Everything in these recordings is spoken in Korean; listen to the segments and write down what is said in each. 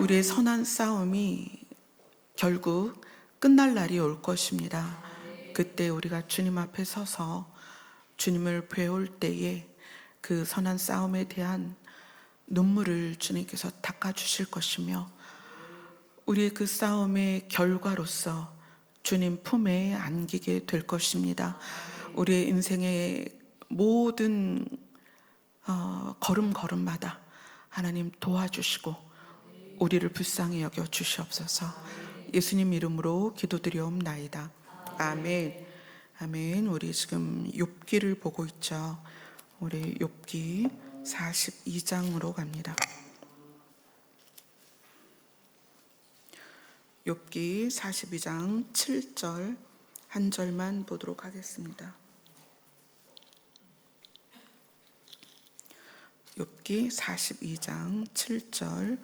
우리의 선한 싸움이 결국 끝날 날이 올 것입니다. 그때 우리가 주님 앞에 서서 주님을 배울 때에 그 선한 싸움에 대한 눈물을 주님께서 닦아주실 것이며, 우리의 그 싸움의 결과로서 주님 품에 안기게 될 것입니다. 우리의 인생의 모든 걸음걸음마다 하나님 도와주시고 우리를 불쌍히 여겨 주시옵소서. 예수님 이름으로 기도드리옵나이다. 아멘. 아멘. 우리 지금 욥기를 보고 있죠. 우리 욥기 42장으로 갑니다. 욥기 42장 7절 한 절만 보도록 하겠습니다. 욥기 42장 7절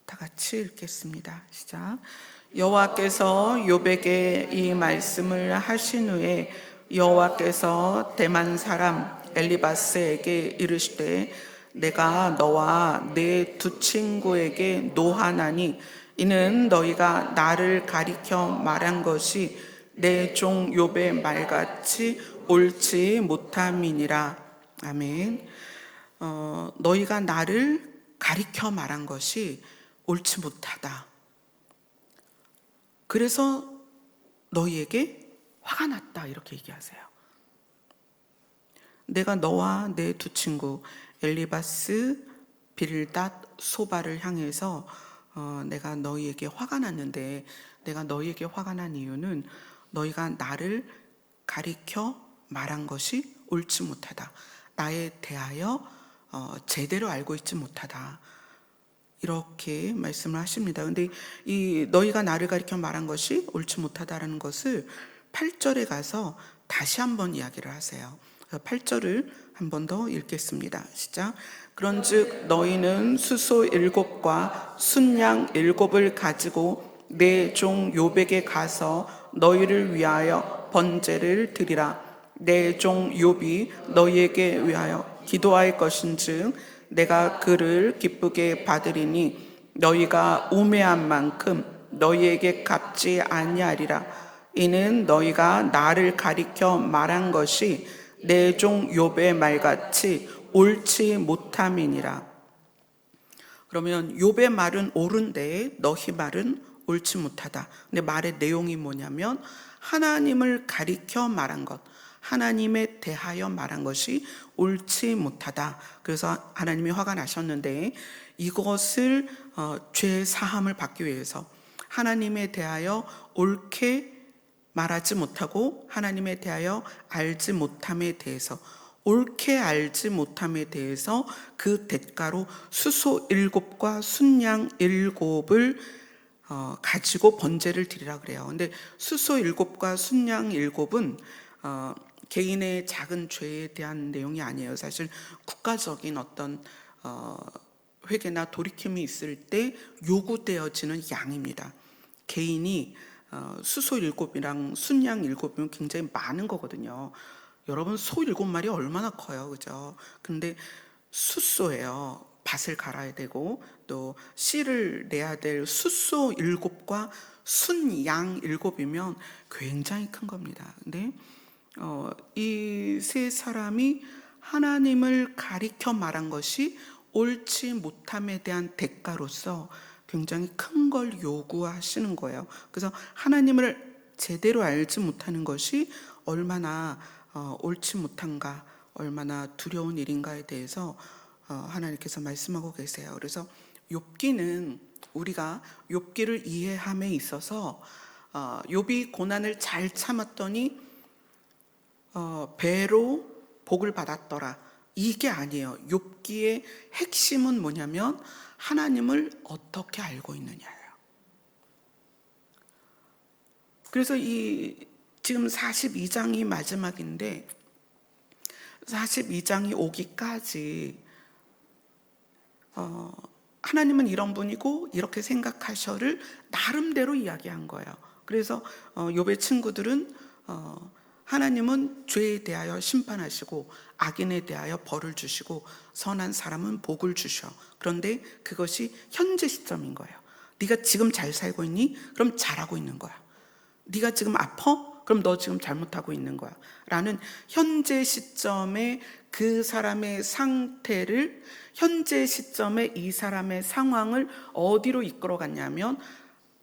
다 같이 읽겠습니다. 시작. 여호와께서 욥에게 이 말씀을 하신 후에 여호와께서 대만 사람 엘리바스에게 이르시되 내가 너와 내 두 친구에게 노하나니 이는 너희가 나를 가리켜 말한 것이 내 종 욥의 말같이 옳지 못함이니라. 아멘. 너희가 나를 가리켜 말한 것이 옳지 못하다. 그래서 너희에게 화가 났다, 이렇게 얘기하세요. 내가 너와 내 두 친구 엘리바스, 빌닷, 소바를 향해서 내가 너희에게 화가 났는데, 내가 너희에게 화가 난 이유는 너희가 나를 가리켜 말한 것이 옳지 못하다. 나에 대하여 제대로 알고 있지 못하다. 이렇게 말씀을 하십니다. 근데 이 너희가 나를 가리켜 말한 것이 옳지 못하다라는 것을 8절에 가서 다시 한번 이야기를 하세요. 8절을 한 번 더 읽겠습니다. 시작. 그런즉 너희는 수소 7과 순양 7을 가지고 내 종 욥에게 가서 너희를 위하여 번제를 드리라. 내 종 욥이 너희에게 위하여 기도할 것인즉 내가 그를 기쁘게 받으리니 너희가 우매한 만큼 너희에게 갚지 아니하리라. 이는 너희가 나를 가리켜 말한 것이 내 종 욥의 말같이 옳지 못함이니라. 그러면 욥의 말은 옳은데 너희 말은 옳지 못하다. 근데 말의 내용이 뭐냐면 하나님을 가리켜 말한 것, 하나님에 대하여 말한 것이 옳지 못하다. 그래서 하나님이 화가 나셨는데 이것을 죄 사함을 받기 위해서 하나님에 대하여 옳게 말하지 못하고 하나님에 대하여 알지 못함에 대해서, 옳게 알지 못함에 대해서 그 대가로 수소 7과 순양 7을 가지고 번제를 드리라 그래요. 근데 수소 7과 순양 7은 개인의 작은 죄에 대한 내용이 아니에요. 사실 국가적인 어떤 회개나 돌이킴이 있을 때 요구되어지는 양입니다. 개인이 수소 7이랑 순양 7이면 굉장히 많은 거거든요. 여러분, 소 7마리 얼마나 커요, 그죠? 근데 숫소예요. 밭을 갈아야 되고 또 씨를 내야 될 숫소 7과 순양 7이면 굉장히 큰 겁니다. 근데 이 세 사람이 하나님을 가리켜 말한 것이 옳지 못함에 대한 대가로서 굉장히 큰 걸 요구하시는 거예요. 그래서 하나님을 제대로 알지 못하는 것이 얼마나 옳지 못한가, 얼마나 두려운 일인가에 대해서 하나님께서 말씀하고 계세요. 그래서 욥기는 우리가 욥기를 이해함에 있어서 욥이 고난을 잘 참았더니 배로 복을 받았더라, 이게 아니에요. 욥기의 핵심은 뭐냐면 하나님을 어떻게 알고 있느냐예요. 그래서 지금 42장이 마지막인데 42장이 오기까지 하나님은 이런 분이고 이렇게 생각하셔를 나름대로 이야기한 거예요. 그래서 욥의 친구들은 하나님은 죄에 대하여 심판하시고 악인에 대하여 벌을 주시고 선한 사람은 복을 주셔. 그런데 그것이 현재 시점인 거예요. 네가 지금 잘 살고 있니? 그럼 잘하고 있는 거야. 네가 지금 아파? 그럼 너 지금 잘못하고 있는 거야. 라는 현재 시점에 그 사람의 상태를, 현재 시점에 이 사람의 상황을 어디로 이끌어갔냐면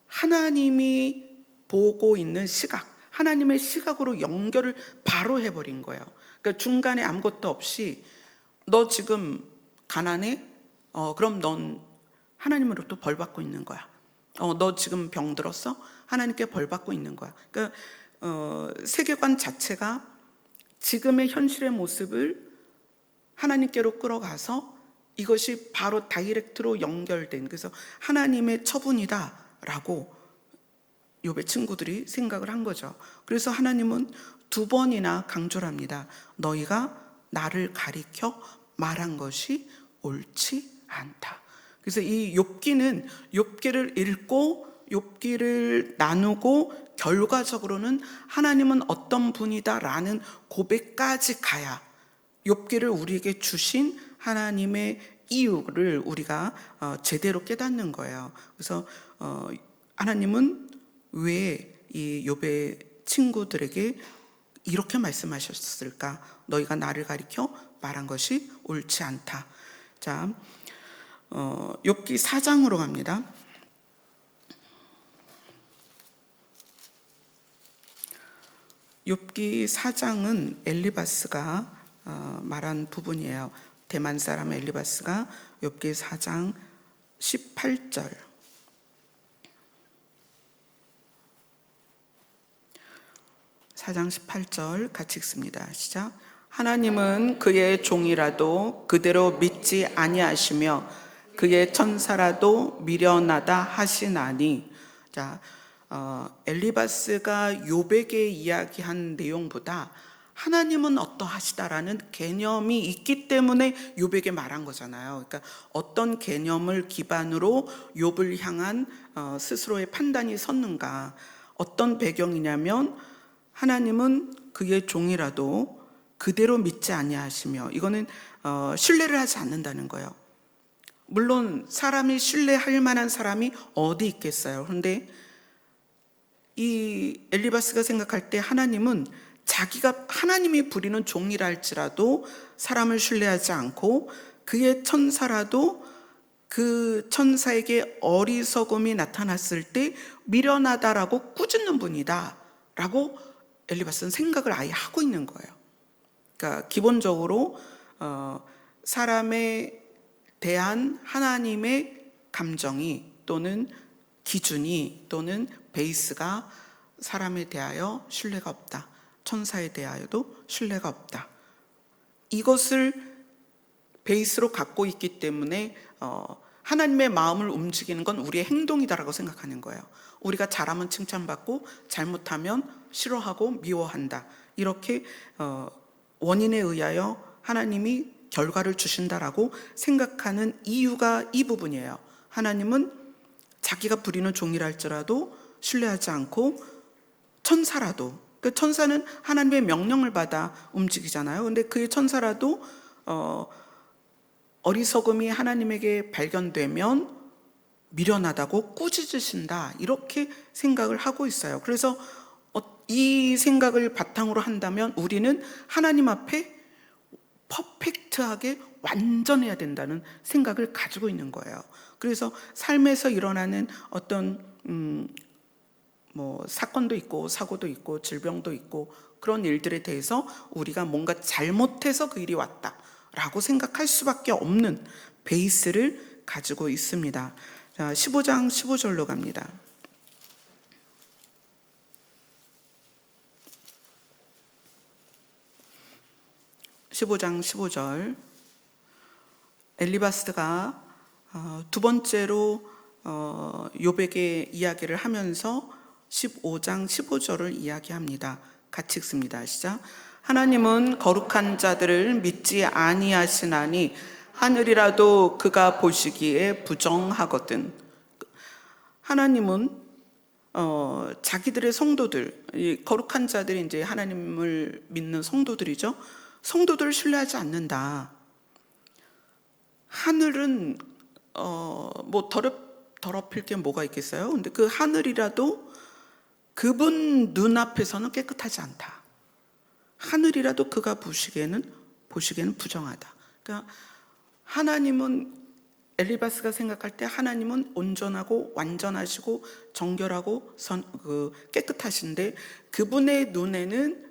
하나님이 보고 있는 시각, 하나님의 시각으로 연결을 바로 해버린 거예요. 그러니까 중간에 아무것도 없이 너 지금 가난해? 그럼 넌 하나님으로부터 벌 받고 있는 거야. 너 지금 병들었어? 하나님께 벌 받고 있는 거야. 그러니까 세계관 자체가 지금의 현실의 모습을 하나님께로 끌어가서 이것이 바로 다이렉트로 연결된, 그래서 하나님의 처분이다라고 욥의 친구들이 생각을 한 거죠. 그래서 하나님은 2번이나 강조를 합니다. 너희가 나를 가리켜 말한 것이 옳지 않다. 그래서 이 욥기는, 욥기를 읽고 욥기를 나누고 결과적으로는 하나님은 어떤 분이다라는 고백까지 가야 욥기를 우리에게 주신 하나님의 이유를 우리가 제대로 깨닫는 거예요. 그래서 하나님은 왜 이 욥의 친구들에게 이렇게 말씀하셨을까? 너희가 나를 가리켜 말한 것이 옳지 않다. 자, 욥기 4장으로 갑니다. 욥기 4장은 엘리바스가 말한 부분이에요. 대만 사람 엘리바스가 욥기 4장 18절, 4장 18절 같이 읽습니다. 시작. 하나님은 그의 종이라도 그대로 믿지 아니하시며 그의 천사라도 미련하다 하시나니. 자, 엘리바스가 욥에게 이야기한 내용보다 하나님은 어떠하시다라는 개념이 있기 때문에 욥에게 말한 거잖아요. 그러니까 어떤 개념을 기반으로 욥을 향한 스스로의 판단이 섰는가, 어떤 배경이냐면 하나님은 그의 종이라도 그대로 믿지 아니하시며, 이거는 신뢰를 하지 않는다는 거예요. 물론 사람이 신뢰할 만한 사람이 어디 있겠어요. 그런데 이 엘리바스가 생각할 때 하나님은 자기가 하나님이 부리는 종이라 할지라도 사람을 신뢰하지 않고 그의 천사라도 그 천사에게 어리석음이 나타났을 때 미련하다라고 꾸짖는 분이다 라고 엘리바스는 생각을 아예 하고 있는 거예요. 그러니까 기본적으로 사람에 대한 하나님의 감정이 또는 기준이 또는 베이스가 사람에 대하여 신뢰가 없다, 천사에 대하여도 신뢰가 없다, 이것을 베이스로 갖고 있기 때문에 하나님의 마음을 움직이는 건 우리의 행동이다라고 생각하는 거예요. 우리가 잘하면 칭찬받고 잘못하면 싫어하고 미워한다, 이렇게 원인에 의하여 하나님이 결과를 주신다라고 생각하는 이유가 이 부분이에요. 하나님은 자기가 부리는 종이라 할지라도 신뢰하지 않고 천사라도, 그 천사는 하나님의 명령을 받아 움직이잖아요. 근데 그의 천사라도 어리석음이 하나님에게 발견되면 미련하다고 꾸짖으신다, 이렇게 생각을 하고 있어요. 그래서 이 생각을 바탕으로 한다면 우리는 하나님 앞에 퍼펙트하게 완전해야 된다는 생각을 가지고 있는 거예요. 그래서 삶에서 일어나는 어떤 사건도 있고 사고도 있고 질병도 있고 그런 일들에 대해서 우리가 뭔가 잘못해서 그 일이 왔다라고 생각할 수밖에 없는 베이스를 가지고 있습니다. 자, 15장 15절로 갑니다. (15장 15절) 엘리바스가 두 번째로 욥에게 이야기를 하면서 15장 15절을 이야기합니다. 같이 읽습니다. 시작. 하나님은 거룩한 자들을 믿지 아니하시나니 하늘이라도 그가 보시기에 부정하거든. 하나님은 자기들의 성도들, 거룩한 자들이 이제 하나님을 믿는 성도들이죠. 성도들을 신뢰하지 않는다. 하늘은 더럽힐 게 뭐가 있겠어요? 근데 그 하늘이라도 그분 눈앞에서는 깨끗하지 않다. 하늘이라도 그가 보시기에는 부정하다. 그러니까 하나님은, 엘리바스가 생각할 때 하나님은 온전하고 완전하시고 정결하고 깨끗하신데 그분의 눈에는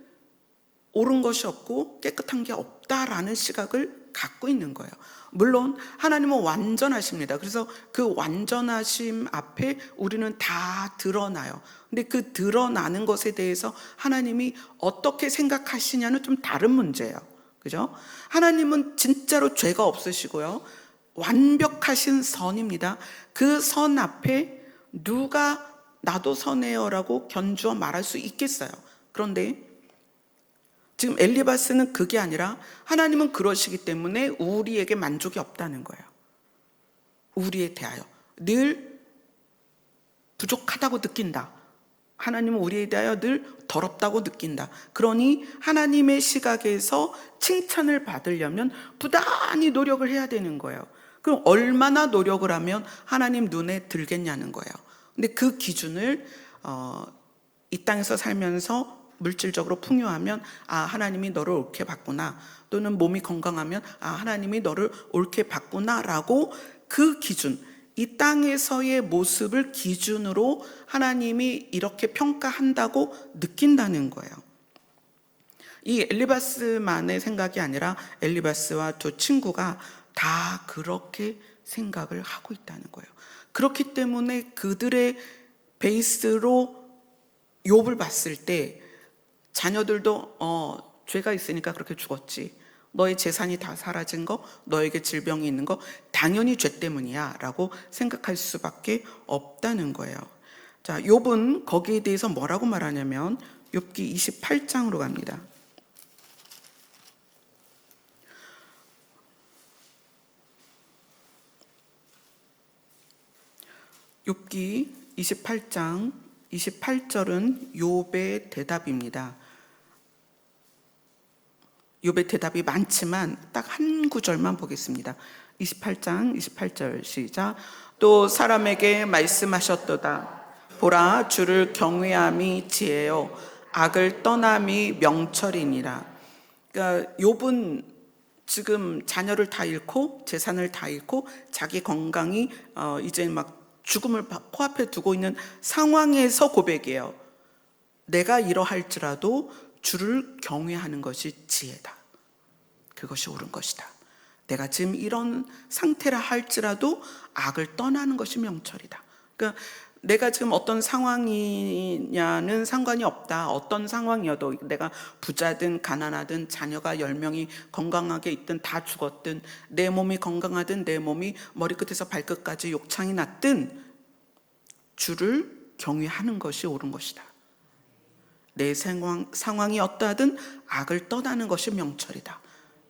옳은 것이 없고 깨끗한 게 없다라는 시각을 갖고 있는 거예요. 물론 하나님은 완전하십니다. 그래서 그 완전하심 앞에 우리는 다 드러나요. 근데 그 드러나는 것에 대해서 하나님이 어떻게 생각하시냐는 좀 다른 문제예요. 그죠? 하나님은 진짜로 죄가 없으시고요, 완벽하신 선입니다. 그 선 앞에 누가 나도 선해요라고 견주어 말할 수 있겠어요. 그런데 지금 엘리바스는 그게 아니라 하나님은 그러시기 때문에 우리에게 만족이 없다는 거예요. 우리에 대하여 늘 부족하다고 느낀다. 하나님은 우리에 대하여 늘 더럽다고 느낀다. 그러니 하나님의 시각에서 칭찬을 받으려면 부단히 노력을 해야 되는 거예요. 그럼 얼마나 노력을 하면 하나님 눈에 들겠냐는 거예요. 근데 그 기준을 이 땅에서 살면서 물질적으로 풍요하면 하나님이 너를 옳게 봤구나, 또는 몸이 건강하면 하나님이 너를 옳게 봤구나 라고 그 기준, 이 땅에서의 모습을 기준으로 하나님이 이렇게 평가한다고 느낀다는 거예요. 이 엘리바스만의 생각이 아니라 엘리바스와 두 친구가 다 그렇게 생각을 하고 있다는 거예요. 그렇기 때문에 그들의 베이스로 욥을 봤을 때 자녀들도 죄가 있으니까 그렇게 죽었지, 너의 재산이 다 사라진 거, 너에게 질병이 있는 거 당연히 죄 때문이야 라고 생각할 수밖에 없다는 거예요. 자, 욥은 거기에 대해서 뭐라고 말하냐면 욥기 28장으로 갑니다. 욥기 28장 28절은 욥의 대답입니다. 욥의 대답이 많지만 딱 한 구절만 보겠습니다. 28장 28절 시작. 또 사람에게 말씀하셨도다. 보라, 주를 경외함이 지혜요 악을 떠남이 명철이니라. 그러니까 욥은 지금 자녀를 다 잃고 재산을 다 잃고 자기 건강이 이제 막 죽음을 코앞에 두고 있는 상황에서 고백이에요. 내가 이러할지라도 주를 경외하는 것이 지혜다. 그것이 옳은 것이다. 내가 지금 이런 상태라 할지라도 악을 떠나는 것이 명철이다. 그러니까 내가 지금 어떤 상황이냐는 상관이 없다. 어떤 상황이어도 내가 부자든 가난하든 자녀가 10명이 건강하게 있든 다 죽었든 내 몸이 건강하든 내 몸이 머리끝에서 발끝까지 욕창이 났든 주를 경외하는 것이 옳은 것이다. 내 상황이 어떠하든 악을 떠나는 것이 명철이다.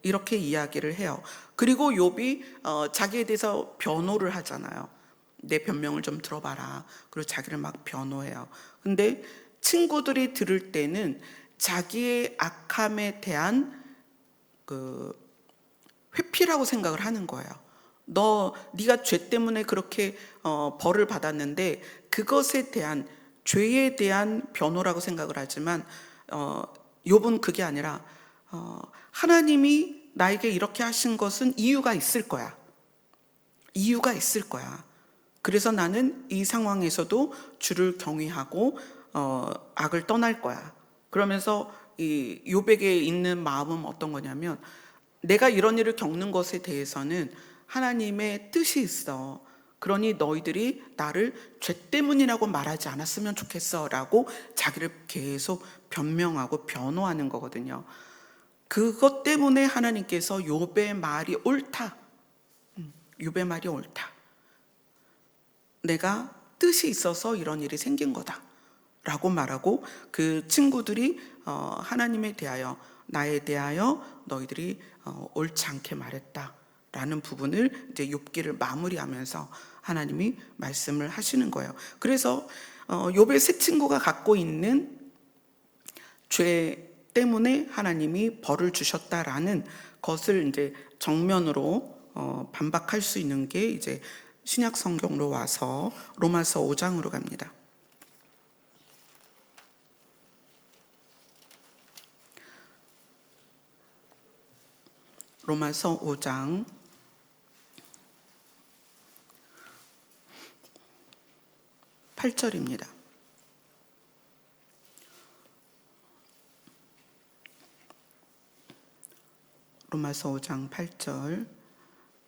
이렇게 이야기를 해요. 그리고 욥이 자기에 대해서 변호를 하잖아요. 내 변명을 좀 들어봐라. 그리고 자기를 막 변호해요. 근데 친구들이 들을 때는 자기의 악함에 대한 그 회피라고 생각을 하는 거예요. 네가 죄 때문에 그렇게 벌을 받았는데 그것에 대한, 죄에 대한 변호라고 생각을 하지만 욥은 그게 아니라 하나님이 나에게 이렇게 하신 것은 이유가 있을 거야. 이유가 있을 거야. 그래서 나는 이 상황에서도 주를 경외하고 악을 떠날 거야. 그러면서 이 욥에게 있는 마음은 어떤 거냐면, 내가 이런 일을 겪는 것에 대해서는 하나님의 뜻이 있어. 그러니 너희들이 나를 죄 때문이라고 말하지 않았으면 좋겠어 라고 자기를 계속 변명하고 변호하는 거거든요. 그것 때문에 하나님께서 욥의 말이 옳다. 욥의 말이 옳다. 내가 뜻이 있어서 이런 일이 생긴 거다 라고 말하고, 그 친구들이 하나님에 대하여, 나에 대하여 너희들이 옳지 않게 말했다 라는 부분을 이제 욥기를 마무리하면서 하나님이 말씀을 하시는 거예요. 그래서 욥의 세 친구가 갖고 있는 죄 때문에 하나님이 벌을 주셨다라는 것을 이제 정면으로 반박할 수 있는 게 이제 신약 성경으로 와서 로마서 5장으로 갑니다. 로마서 5장 8절입니다. 로마서 5장 8절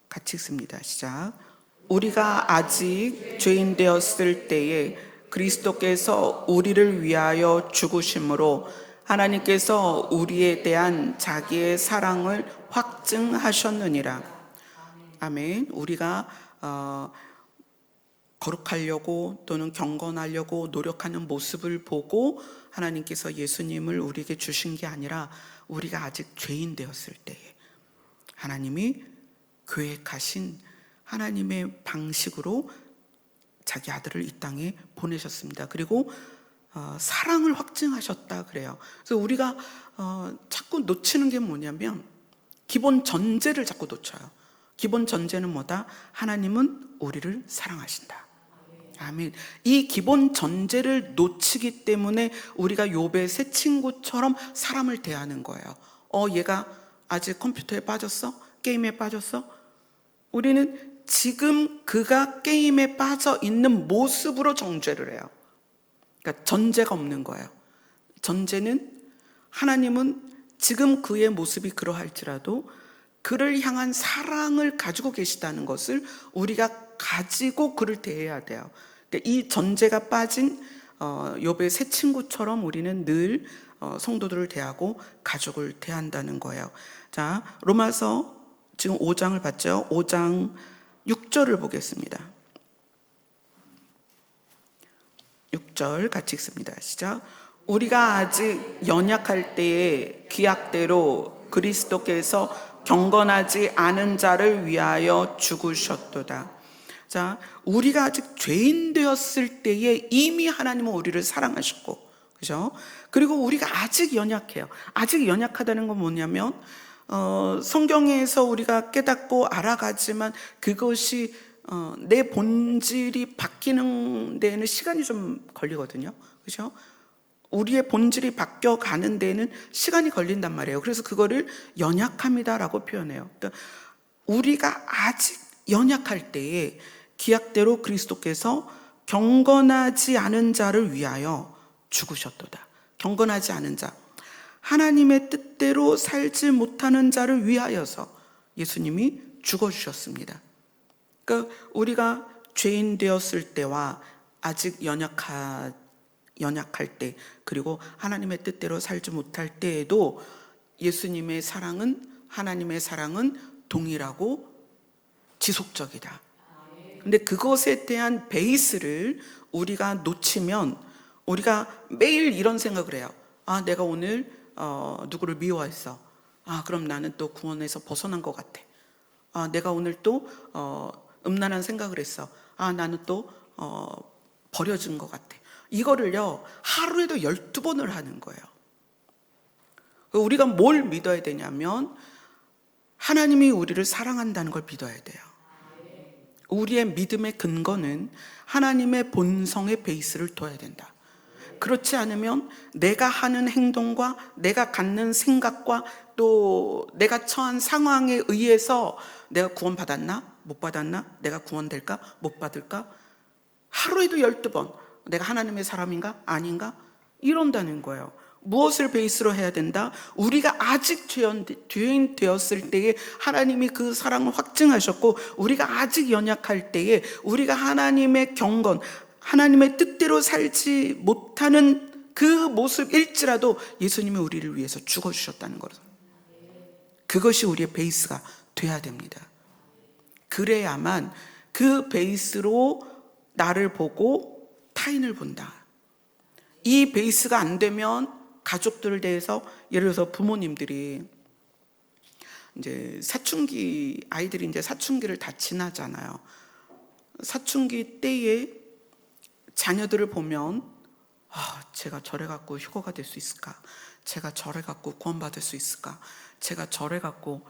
같이 읽습니다. 시작. 우리가 아직 죄인 되었을 때에 그리스도께서 우리를 위하여 죽으심으로 하나님께서 우리에 대한 자기의 사랑을 확증하셨느니라. 아멘. 우리가 거룩하려고 또는 경건하려고 노력하는 모습을 보고 하나님께서 예수님을 우리에게 주신 게 아니라 우리가 아직 죄인 되었을 때에 하나님이 계획하신 하나님의 방식으로 자기 아들을 이 땅에 보내셨습니다. 그리고 사랑을 확증하셨다 그래요. 그래서 우리가 자꾸 놓치는 게 뭐냐면 기본 전제를 자꾸 놓쳐요. 기본 전제는 뭐다? 하나님은 우리를 사랑하신다. 아멘. 이 기본 전제를 놓치기 때문에 우리가 욥의 새 친구처럼 사람을 대하는 거예요. 얘가 아직 컴퓨터에 빠졌어? 게임에 빠졌어? 우리는 지금 그가 게임에 빠져 있는 모습으로 정죄를 해요. 그러니까 전제가 없는 거예요. 전제는 하나님은 지금 그의 모습이 그러할지라도 그를 향한 사랑을 가지고 계시다는 것을 우리가 가지고 그를 대해야 돼요. 그러니까 이 전제가 빠진 욥의 새 친구처럼 우리는 늘 성도들을 대하고 가족을 대한다는 거예요. 자, 로마서 지금 5장을 봤죠. 5장 6절을 보겠습니다. 6절 같이 읽습니다. 시작. 우리가 아직 연약할 때에 기약대로 그리스도께서 경건하지 않은 자를 위하여 죽으셨도다. 자, 우리가 아직 죄인 되었을 때에 이미 하나님은 우리를 사랑하셨고, 그죠? 그리고 우리가 아직 연약해요. 아직 연약하다는 건 뭐냐면 성경에서 우리가 깨닫고 알아가지만 그것이 내 본질이 바뀌는 데에는 시간이 좀 걸리거든요. 그죠? 우리의 본질이 바뀌어가는 데에는 시간이 걸린단 말이에요. 그래서 그거를 연약함이다라고 표현해요. 그러니까 우리가 아직 연약할 때에 기약대로 그리스도께서 경건하지 않은 자를 위하여 죽으셨도다. 경건하지 않은 자, 하나님의 뜻대로 살지 못하는 자를 위하여서 예수님이 죽어주셨습니다. 그러니까 우리가 죄인 되었을 때와 아직 연약할 때, 그리고 하나님의 뜻대로 살지 못할 때에도 예수님의 사랑은, 하나님의 사랑은 동일하고 지속적이다. 근데 그것에 대한 베이스를 우리가 놓치면 우리가 매일 이런 생각을 해요. 내가 오늘 누구를 미워했어. 그럼 나는 또 구원에서 벗어난 것 같아. 내가 오늘 또 음란한 생각을 했어. 나는 또 버려진 것 같아. 이거를요 하루에도 12번을 하는 거예요. 우리가 뭘 믿어야 되냐면 하나님이 우리를 사랑한다는 걸 믿어야 돼요. 우리의 믿음의 근거는 하나님의 본성의 베이스를 둬야 된다. 그렇지 않으면 내가 하는 행동과 내가 갖는 생각과 또 내가 처한 상황에 의해서 내가 구원받았나? 못 받았나? 내가 구원될까? 못 받을까? 하루에도 12번 내가 하나님의 사람인가? 아닌가? 이런다는 거예요. 무엇을 베이스로 해야 된다? 우리가 아직 죄인 되었을 때에 하나님이 그 사랑을 확증하셨고, 우리가 아직 연약할 때에 우리가 하나님의 경건, 하나님의 뜻대로 살지 못하는 그 모습일지라도 예수님이 우리를 위해서 죽어주셨다는 거죠. 그것이 우리의 베이스가 돼야 됩니다. 그래야만 그 베이스로 나를 보고 타인을 본다. 이 베이스가 안 되면 가족들에 대해서, 예를 들어서 부모님들이 이제 아이들이 이제 사춘기를 다 지나잖아요. 사춘기 때에 자녀들을 보면 제가 저래 갖고 휴거가 될 수 있을까? 제가 저래 갖고 구원받을 수 있을까? 제가 저래 갖고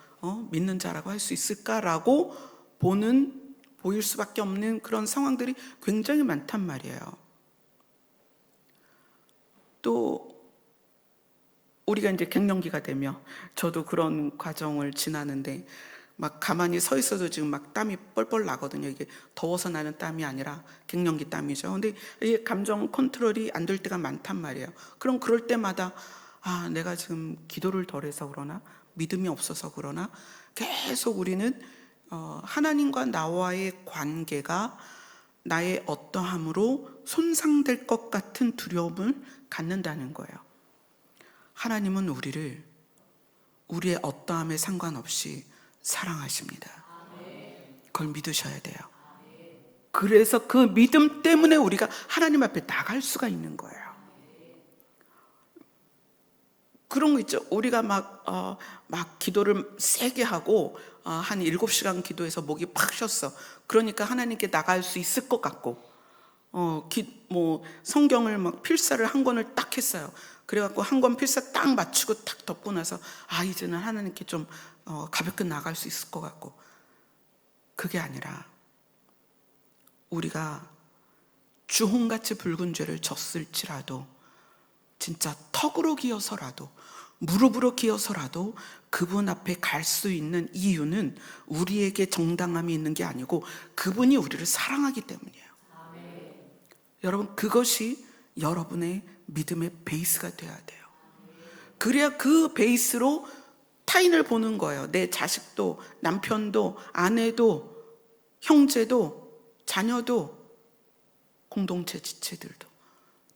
믿는 자라고 할 수 있을까라고 보는 보일 수밖에 없는 그런 상황들이 굉장히 많단 말이에요. 또 우리가 이제 갱년기가 되며 저도 그런 과정을 지나는데 막 가만히 서 있어도 지금 막 땀이 뻘뻘 나거든요. 이게 더워서 나는 땀이 아니라 갱년기 땀이죠. 근데 이게 감정 컨트롤이 안 될 때가 많단 말이에요. 그럼 그럴 때마다 내가 지금 기도를 덜해서 그러나, 믿음이 없어서 그러나, 계속 우리는 하나님과 나와의 관계가 나의 어떠함으로 손상될 것 같은 두려움을 갖는다는 거예요. 하나님은 우리를 우리의 어떠함에 상관없이 사랑하십니다. 그걸 믿으셔야 돼요. 그래서 그 믿음 때문에 우리가 하나님 앞에 나갈 수가 있는 거예요. 그런 거 있죠. 우리가 막 기도를 세게 하고 한 7시간 기도해서 목이 팍 쉬었어. 그러니까 하나님께 나갈 수 있을 것 같고, 성경을 막 필사를 한 권을 딱 했어요. 그래갖고 한 권 필사 딱 맞추고 딱 덮고 나서 이제는 하나님께 좀 가볍게 나갈 수 있을 것 같고, 그게 아니라 우리가 주홍같이 붉은 죄를 졌을지라도, 진짜 턱으로 기어서라도, 무릎으로 기어서라도 그분 앞에 갈 수 있는 이유는 우리에게 정당함이 있는 게 아니고 그분이 우리를 사랑하기 때문이에요. 여러분, 그것이 여러분의 믿음의 베이스가 돼야 돼요. 그래야 그 베이스로 타인을 보는 거예요. 내 자식도, 남편도, 아내도, 형제도, 자녀도, 공동체 지체들도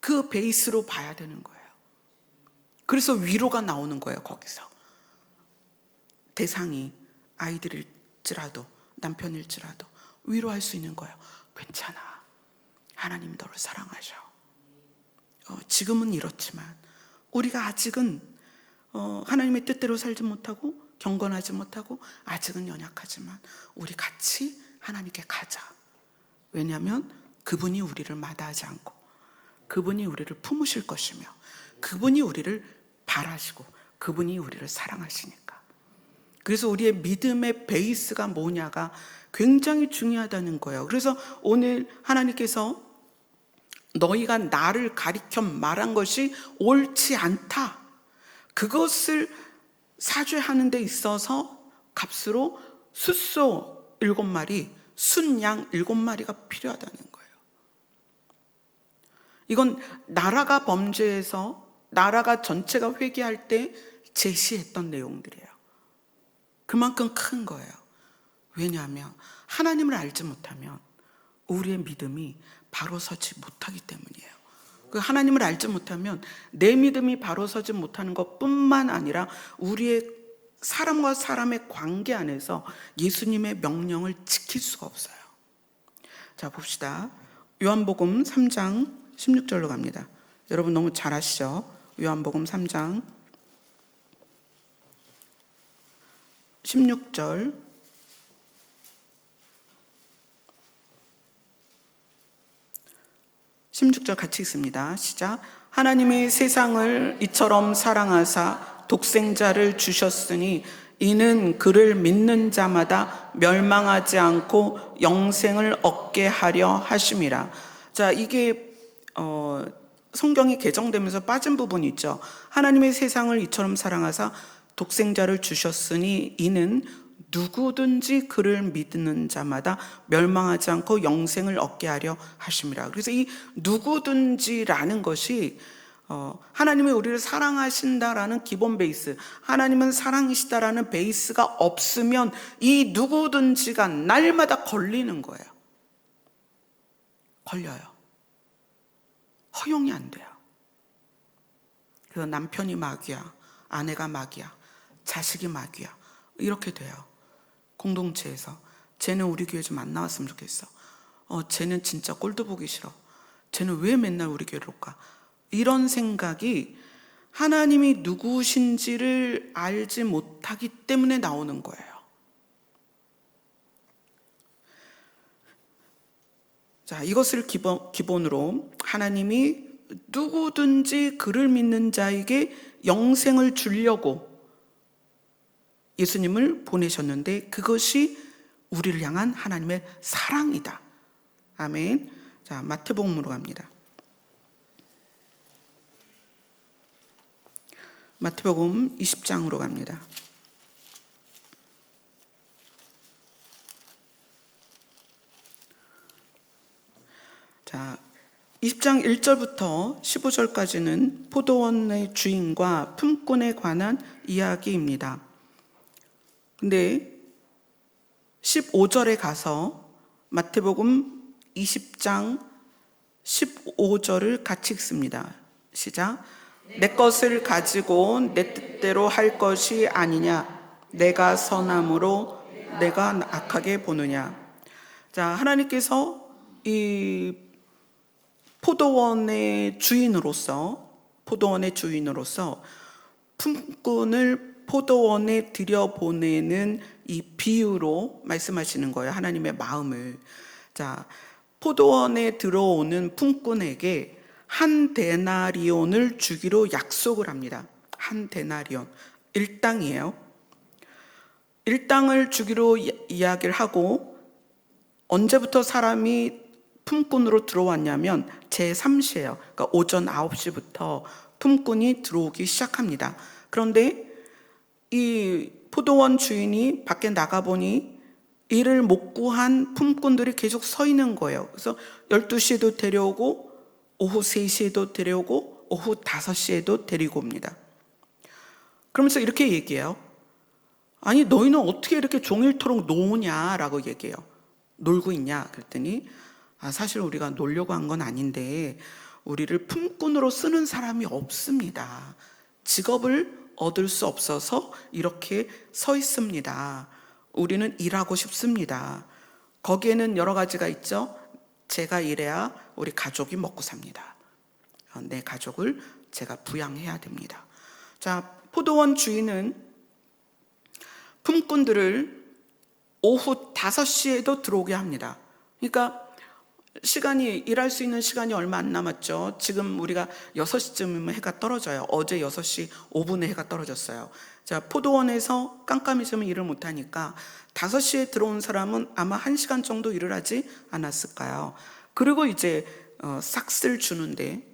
그 베이스로 봐야 되는 거예요. 그래서 위로가 나오는 거예요. 거기서 대상이 아이들일지라도 남편일지라도 위로할 수 있는 거예요. 괜찮아, 하나님 너를 사랑하셔. 지금은 이렇지만 우리가 아직은 하나님의 뜻대로 살지 못하고 경건하지 못하고 아직은 연약하지만 우리 같이 하나님께 가자. 왜냐하면 그분이 우리를 마다하지 않고 그분이 우리를 품으실 것이며 그분이 우리를 바라시고 그분이 우리를 사랑하시니까. 그래서 우리의 믿음의 베이스가 뭐냐가 굉장히 중요하다는 거예요. 그래서 오늘 하나님께서 너희가 나를 가리켜 말한 것이 옳지 않다, 그것을 사죄하는 데 있어서 값으로 숫소 7마리, 순양 7마리가 필요하다는 거예요. 이건 나라가 범죄해서 나라가 전체가 회개할 때 제시했던 내용들이에요. 그만큼 큰 거예요. 왜냐하면 하나님을 알지 못하면 우리의 믿음이 바로 서지 못하기 때문이에요. 하나님을 알지 못하면 내 믿음이 바로 서지 못하는 것뿐만 아니라 우리의 사람과 사람의 관계 안에서 예수님의 명령을 지킬 수가 없어요. 자, 봅시다. 요한복음 3장 16절로 갑니다. 여러분 너무 잘 아시죠? 요한복음 3장 16절. 같이 읽습니다. 시작. 하나님이 세상을 이처럼 사랑하사 독생자를 주셨으니 이는 그를 믿는 자마다 멸망하지 않고 영생을 얻게 하려 하심이라. 자, 이게 성경이 개정되면서 빠진 부분이 있죠. 하나님의 세상을 이처럼 사랑하사 독생자를 주셨으니 이는 누구든지 그를 믿는 자마다 멸망하지 않고 영생을 얻게 하려 하심이라. 그래서 이 누구든지라는 것이 하나님이 우리를 사랑하신다라는 기본 베이스, 하나님은 사랑이시다라는 베이스가 없으면 이 누구든지가 날마다 걸리는 거예요. 걸려요. 허용이 안 돼요. 그래서 남편이 마귀야, 아내가 마귀야, 자식이 마귀야, 이렇게 돼요. 공동체에서 쟤는 우리 교회 좀 안 나왔으면 좋겠어. 쟤는 진짜 꼴도 보기 싫어. 쟤는 왜 맨날 우리 교회로 올까? 이런 생각이 하나님이 누구신지를 알지 못하기 때문에 나오는 거예요. 자, 이것을 기본으로 하나님이 누구든지 그를 믿는 자에게 영생을 주려고 예수님을 보내셨는데 그것이 우리를 향한 하나님의 사랑이다. 아멘. 자, 마태복음으로 갑니다. 마태복음 20장으로 갑니다. 자, 20장 1절부터 15절까지는 포도원의 주인과 품꾼에 관한 이야기입니다. 근데 15절에 가서 마태복음 20장 15절을 같이 읽습니다. 시작. 내 것을 가지고 내 뜻대로 할 것이 아니냐? 내가 선함으로 내가 악하게 보느냐? 자, 하나님께서 이 포도원의 주인으로서 품꾼을 포도원에 들여보내는 이 비유로 말씀하시는 거예요. 하나님의 마음을. 자, 포도원에 들어오는 품꾼에게 한 데나리온을 주기로 약속을 합니다. 한 데나리온. 일당이에요. 일당을 주기로 이야기를 하고, 언제부터 사람이 품꾼으로 들어왔냐면 제3시예요. 그러니까 오전 9시부터 품꾼이 들어오기 시작합니다. 그런데 이 포도원 주인이 밖에 나가보니 일을 못 구한 품꾼들이 계속 서 있는 거예요. 그래서 12시에도 데려오고 오후 3시에도 데려오고 오후 5시에도 데리고 옵니다. 그러면서 이렇게 얘기해요. 아니, 너희는 어떻게 이렇게 종일토록 노냐라고 얘기해요. 놀고 있냐? 그랬더니 사실 우리가 놀려고 한 건 아닌데 우리를 품꾼으로 쓰는 사람이 없습니다. 직업을 얻을 수 없어서 이렇게 서 있습니다. 우리는 일하고 싶습니다. 거기에는 여러 가지가 있죠. 제가 일해야 우리 가족이 먹고 삽니다. 내 가족을 제가 부양해야 됩니다. 자, 포도원 주인은 품꾼들을 오후 5시에도 들어오게 합니다. 그러니까 일할 수 있는 시간이 얼마 안 남았죠. 지금 우리가 6시쯤이면 해가 떨어져요. 어제 6시 5분에 해가 떨어졌어요. 자, 포도원에서 깜깜해지면 일을 못하니까 5시에 들어온 사람은 아마 1시간 정도 일을 하지 않았을까요? 그리고 이제 싹스를 주는데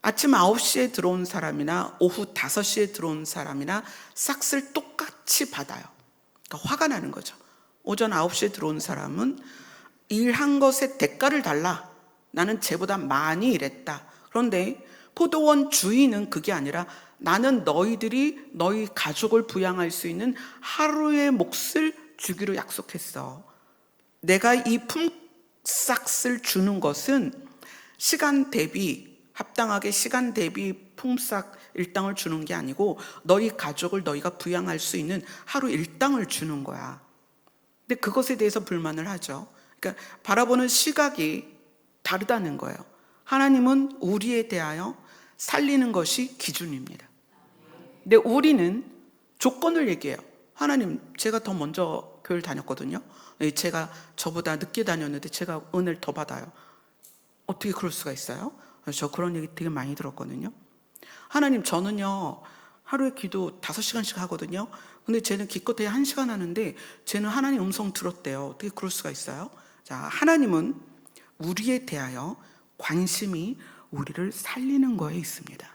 아침 9시에 들어온 사람이나 오후 5시에 들어온 사람이나 싹스를 똑같이 받아요. 그러니까 화가 나는 거죠. 오전 9시에 들어온 사람은 일한 것의 대가를 달라. 나는 쟤보다 많이 일했다. 그런데 포도원 주인은 그게 아니라 나는 너희들이 너희 가족을 부양할 수 있는 하루의 몫을 주기로 약속했어. 내가 이 품삯을 주는 것은 시간 대비, 합당하게 시간 대비 품삯 일당을 주는 게 아니고 너희 가족을 너희가 부양할 수 있는 하루 일당을 주는 거야. 근데 그것에 대해서 불만을 하죠. 그러니까 바라보는 시각이 다르다는 거예요. 하나님은 우리에 대하여 살리는 것이 기준입니다. 근데 우리는 조건을 얘기해요. 하나님, 제가 더 먼저 교회를 다녔거든요. 제가 저보다 늦게 다녔는데 제가 은혜를 더 받아요. 어떻게 그럴 수가 있어요? 저 그런 얘기 되게 많이 들었거든요. 하나님, 저는요 하루에 기도 5시간씩 하거든요. 근데 쟤는 기껏해야 1시간 하는데 쟤는 하나님 음성 들었대요. 어떻게 그럴 수가 있어요? 자, 하나님은 우리에 대하여 관심이 우리를 살리는 거에 있습니다.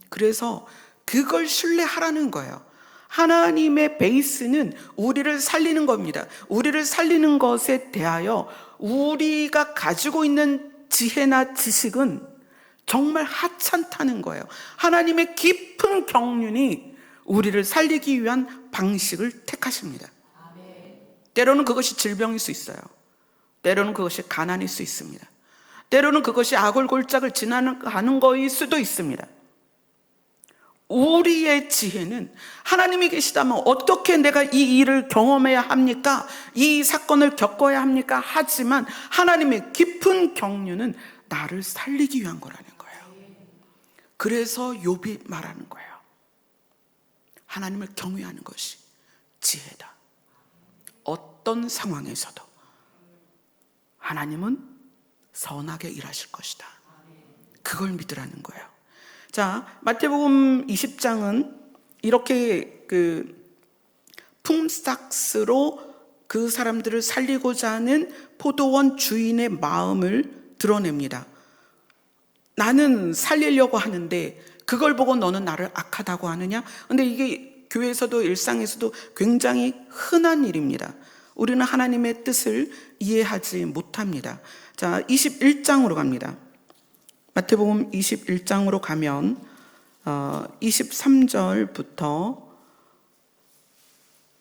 그래서 그걸 신뢰하라는 거예요. 하나님의 베이스는 우리를 살리는 겁니다. 우리를 살리는 것에 대하여 우리가 가지고 있는 지혜나 지식은 정말 하찮다는 거예요. 하나님의 깊은 경륜이 우리를 살리기 위한 방식을 택하십니다. 때로는 그것이 질병일 수 있어요. 때로는 그것이 가난일 수 있습니다. 때로는 그것이 아골골짝을 지나가는 거일 수도 있습니다. 우리의 지혜는 하나님이 계시다면 어떻게 내가 이 일을 경험해야 합니까? 이 사건을 겪어야 합니까? 하지만 하나님의 깊은 경륜은 나를 살리기 위한 거라는 거예요. 그래서 욥이 말하는 거예요. 하나님을 경외하는 것이 지혜다. 어떤 상황에서도 하나님은 선하게 일하실 것이다. 그걸 믿으라는 거예요. 자, 마태복음 20장은 이렇게 품삯으로 그 사람들을 살리고자 하는 포도원 주인의 마음을 드러냅니다. 나는 살리려고 하는데 그걸 보고 너는 나를 악하다고 하느냐? 근데 이게 교회에서도 일상에서도 굉장히 흔한 일입니다. 우리는 하나님의 뜻을 이해하지 못합니다. 자, 21장으로 갑니다. 마태복음 21장으로 가면 23절부터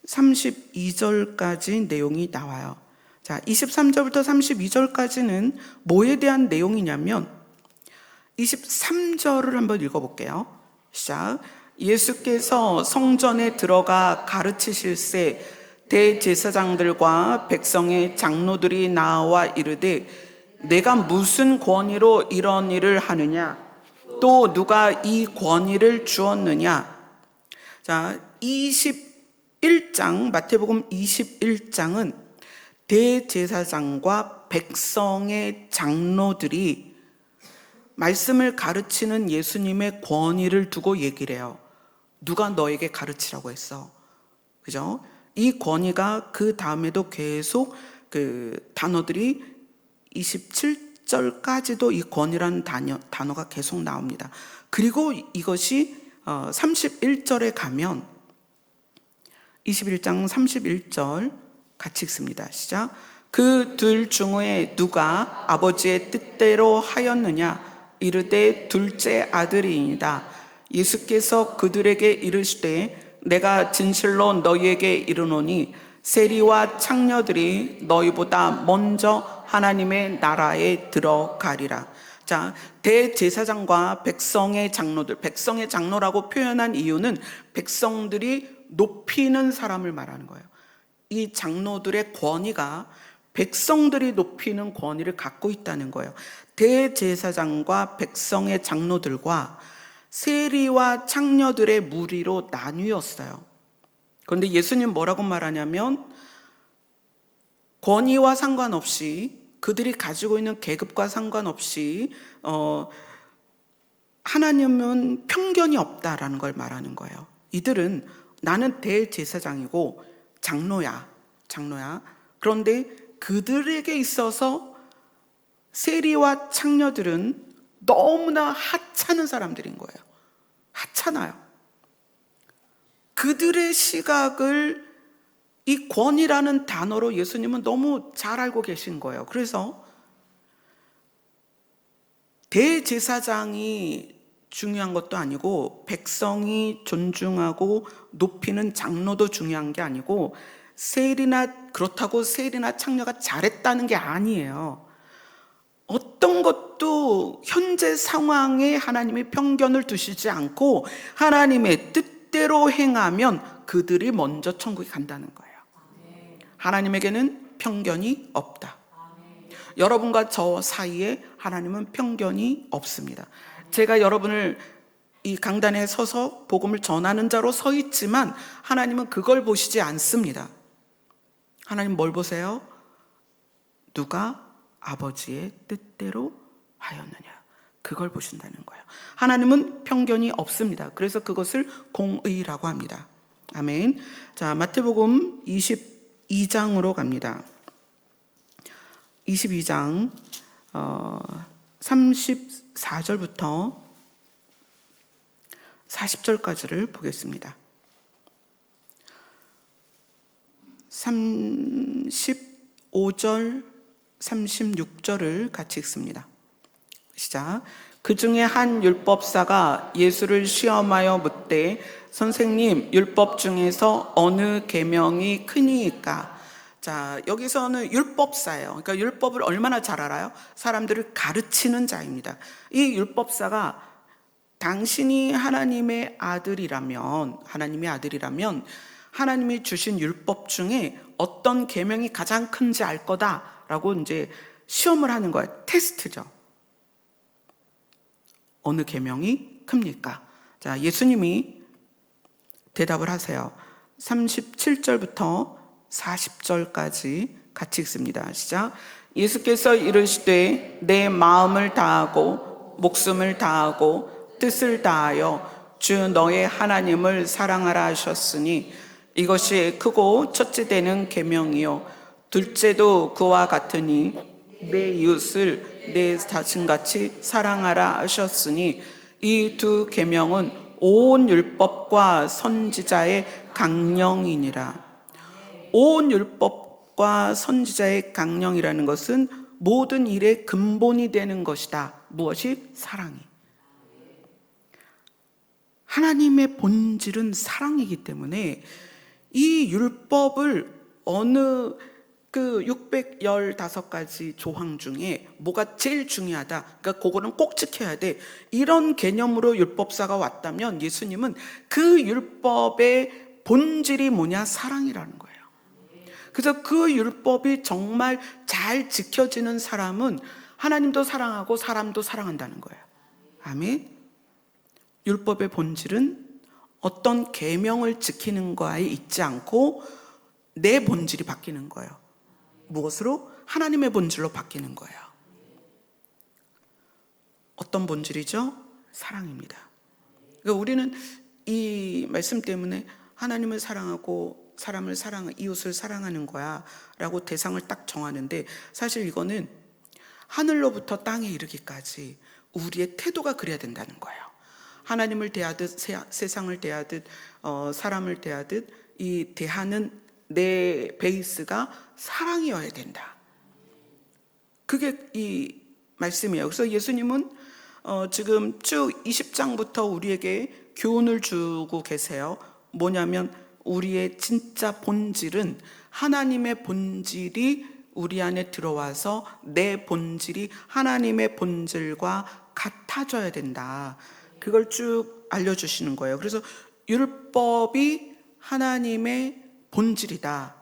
32절까지 내용이 나와요. 자, 23절부터 32절까지는 뭐에 대한 내용이냐면 23절을 한번 읽어볼게요. 시작. 예수께서 성전에 들어가 가르치실새 대제사장들과 백성의 장로들이 나와 이르되 내가 무슨 권위로 이런 일을 하느냐? 또 누가 이 권위를 주었느냐? 자, 21장, 마태복음 21장은 대제사장과 백성의 장로들이 말씀을 가르치는 예수님의 권위를 두고 얘기를 해요. 누가 너에게 가르치라고 했어? 그죠? 이 권위가 그 다음에도 계속 그 단어들이 27절까지도 이 권위라는 단어가 계속 나옵니다. 그리고 이것이 31절에 가면 21장 31절 같이 읽습니다. 시작. 그 둘 중에 누가 아버지의 뜻대로 하였느냐? 이르되 둘째 아들이니이다. 예수께서 그들에게 이르시되 내가 진실로 너희에게 이르노니 세리와 창녀들이 너희보다 먼저 하나님의 나라에 들어가리라. 자, 대제사장과 백성의 장로들, 백성의 장로라고 표현한 이유는 백성들이 높이는 사람을 말하는 거예요. 이 장로들의 권위가 백성들이 높이는 권위를 갖고 있다는 거예요. 대제사장과 백성의 장로들과 세리와 창녀들의 무리로 나뉘었어요. 그런데 예수님 뭐라고 말하냐면 권위와 상관없이 그들이 가지고 있는 계급과 상관없이 하나님은 편견이 없다라는 걸 말하는 거예요. 이들은 나는 대제사장이고 장로야. 그런데 그들에게 있어서 세리와 창녀들은 너무나 하찮은 사람들인 거예요. 하찮아요. 그들의 시각을 이 권위라는 단어로 예수님은 너무 잘 알고 계신 거예요. 그래서 대제사장이 중요한 것도 아니고 백성이 존중하고 높이는 장로도 중요한 게 아니고 그렇다고 세리나 창녀가 잘했다는 게 아니에요. 어떤 것도 현재 상황에 하나님이 편견을 두시지 않고 하나님의 뜻대로 행하면 그들이 먼저 천국에 간다는 거예요. 하나님에게는 편견이 없다. 여러분과 저 사이에 하나님은 편견이 없습니다. 제가 여러분을 이 강단에 서서 복음을 전하는 자로 서 있지만 하나님은 그걸 보시지 않습니다. 하나님 뭘 보세요? 누가 아버지의 뜻대로 하였느냐, 그걸 보신다는 거예요. 하나님은 편견이 없습니다. 그래서 그것을 공의라고 합니다. 아멘. 자, 마태복음 22장으로 갑니다. 22장 34절부터 40절까지를 보겠습니다. 35절 36절을 같이 읽습니다. 시작. 그 중에 한 율법사가 예수를 시험하여 묻되 선생님, 율법 중에서 어느 계명이 크니이까? 자, 여기서는 율법사예요. 그러니까 율법을 얼마나 잘 알아요? 사람들을 가르치는 자입니다. 이 율법사가 당신이 하나님의 아들이라면 하나님이 주신 율법 중에 어떤 계명이 가장 큰지 알 거다라고 이제 시험을 하는 거예요. 테스트죠. 어느 계명이 큽니까? 자, 예수님이 대답을 하세요. 37절부터 40절까지 같이 읽습니다. 시작. 예수께서 이르시되 내 마음을 다하고 목숨을 다하고 뜻을 다하여 주 너의 하나님을 사랑하라 하셨으니 이것이 크고 첫째 되는 계명이요 둘째도 그와 같으니 내 이웃을 내 자신같이 사랑하라 하셨으니 이 두 계명은 온 율법과 선지자의 강령이니라. 온 율법과 선지자의 강령이라는 것은 모든 일의 근본이 되는 것이다. 무엇이? 사랑이. 하나님의 본질은 사랑이기 때문에 이 율법을 어느 그 615가지 조항 중에 뭐가 제일 중요하다. 그러니까 그거는 꼭 지켜야 돼. 이런 개념으로 율법사가 왔다면 예수님은 그 율법의 본질이 뭐냐? 사랑이라는 거예요. 그래서 그 율법이 정말 잘 지켜지는 사람은 하나님도 사랑하고 사람도 사랑한다는 거예요. 아멘. 율법의 본질은 어떤 계명을 지키는 거에 있지 않고 내 본질이 바뀌는 거예요. 무엇으로? 하나님의 본질로 바뀌는 거예요. 어떤 본질이죠? 사랑입니다. 그러니까 우리는 이 말씀 때문에 하나님을 사랑하고 사람을 사랑하고 이웃을 사랑하는 거야 라고 대상을 딱 정하는데 사실 이거는 하늘로부터 땅에 이르기까지 우리의 태도가 그래야 된다는 거예요. 하나님을 대하듯 세상을 대하듯 사람을 대하듯 이 대하는 내 베이스가 사랑이어야 된다. 그게 이 말씀이에요. 그래서 예수님은 지금 쭉 20장부터 우리에게 교훈을 주고 계세요. 뭐냐면 우리의 진짜 본질은 하나님의 본질이 우리 안에 들어와서 내 본질이 하나님의 본질과 같아져야 된다. 그걸 쭉 알려주시는 거예요. 그래서 율법이 하나님의 본질이다.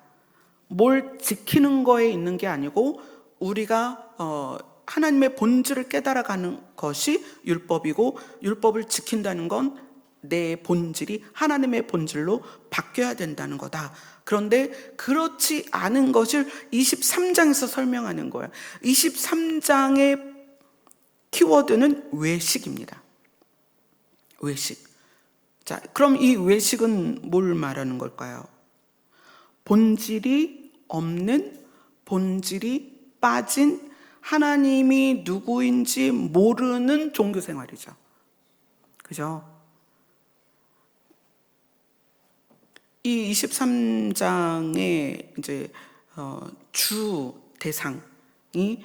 뭘 지키는 거에 있는 게 아니고 우리가 하나님의 본질을 깨달아가는 것이 율법이고 율법을 지킨다는 건 내 본질이 하나님의 본질로 바뀌어야 된다는 거다. 그런데 그렇지 않은 것을 23장에서 설명하는 거예요. 23장의 키워드는 외식입니다. 외식. 자, 그럼 이 외식은 뭘 말하는 걸까요? 본질이 없는, 본질이 빠진 하나님이 누구인지 모르는 종교 생활이죠. 그죠? 이 23장의 이제 주 대상이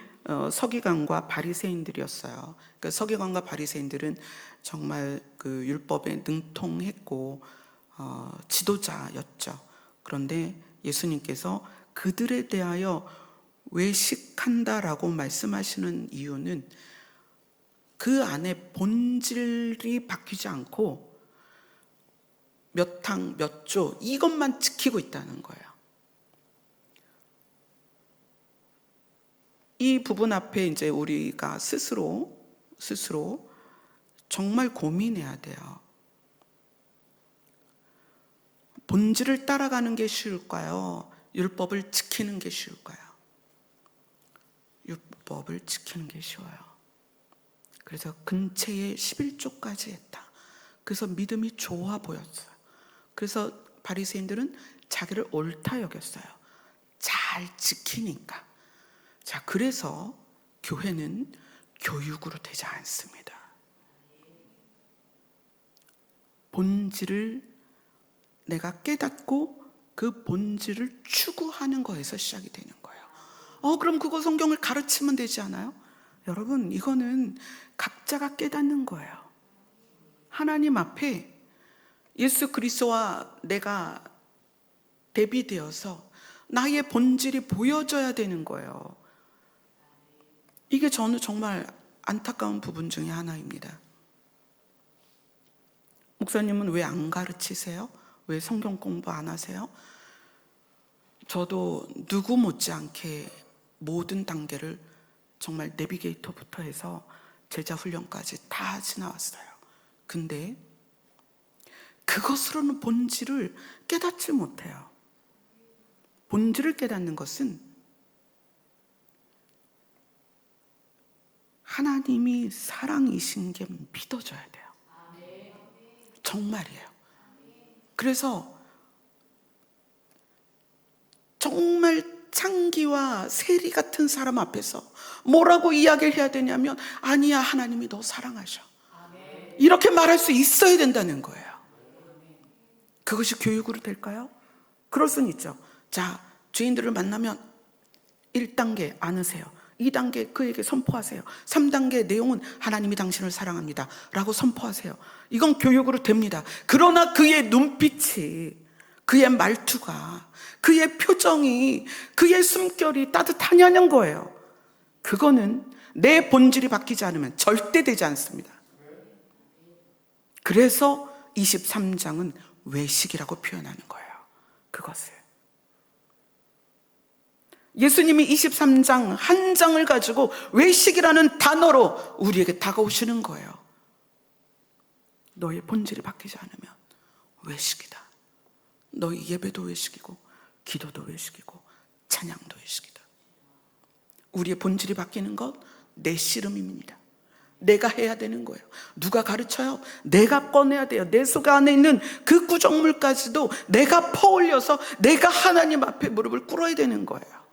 서기관과 바리새인들이었어요. 그러니까 서기관과 바리새인들은 정말 그 율법에 능통했고 지도자였죠. 그런데 예수님께서 그들에 대하여 외식한다라고 말씀하시는 이유는 그 안에 본질이 바뀌지 않고 몇 항, 몇 조 이것만 지키고 있다는 거예요. 이 부분 앞에 이제 우리가 스스로 정말 고민해야 돼요. 본질을 따라가는 게 쉬울까요? 율법을 지키는 게 쉬울까요? 율법을 지키는 게 쉬워요. 그래서 근체에 11조까지 했다. 그래서 믿음이 좋아 보였어요. 그래서 바리새인들은 자기를 옳다 여겼어요. 잘 지키니까. 자, 그래서 교회는 교육으로 되지 않습니다. 본질을 내가 깨닫고 그 본질을 추구하는 거에서 시작이 되는 거예요. 그럼 그거 성경을 가르치면 되지 않아요? 여러분, 이거는 각자가 깨닫는 거예요. 하나님 앞에 예수 그리스도와 내가 대비되어서 나의 본질이 보여져야 되는 거예요. 이게 저는 정말 안타까운 부분 중에 하나입니다. 목사님은 왜 안 가르치세요? 왜 성경 공부 안 하세요? 저도 누구 못지않게 모든 단계를 정말 내비게이터부터 해서 제자 훈련까지 다 지나왔어요. 근데 그것으로는 본질을 깨닫지 못해요. 본질을 깨닫는 것은 하나님이 사랑이신 게 믿어져야 돼요. 정말이에요. 그래서 정말 창기와 세리 같은 사람 앞에서 뭐라고 이야기를 해야 되냐면, 아니야, 하나님이 너 사랑하셔, 이렇게 말할 수 있어야 된다는 거예요. 그것이 교육으로 될까요? 그럴 수는 있죠. 자, 죄인들을 만나면 1단계 안으세요. 2단계 그에게 선포하세요. 3단계 내용은 하나님이 당신을 사랑합니다 라고 선포하세요. 이건 교육으로 됩니다. 그러나 그의 눈빛이, 그의 말투가, 그의 표정이, 그의 숨결이 따뜻하냐는 거예요. 그거는 내 본질이 바뀌지 않으면 절대 되지 않습니다. 그래서 23장은 외식이라고 표현하는 거예요. 그것을 예수님이 23장 한 장을 가지고 외식이라는 단어로 우리에게 다가오시는 거예요. 너의 본질이 바뀌지 않으면 외식이다. 너의 예배도 외식이고 기도도 외식이고 찬양도 외식이다. 우리의 본질이 바뀌는 것, 내 씨름입니다. 내가 해야 되는 거예요. 누가 가르쳐요? 내가 꺼내야 돼요. 내 속 안에 있는 그 구정물까지도 내가 퍼올려서 내가 하나님 앞에 무릎을 꿇어야 되는 거예요.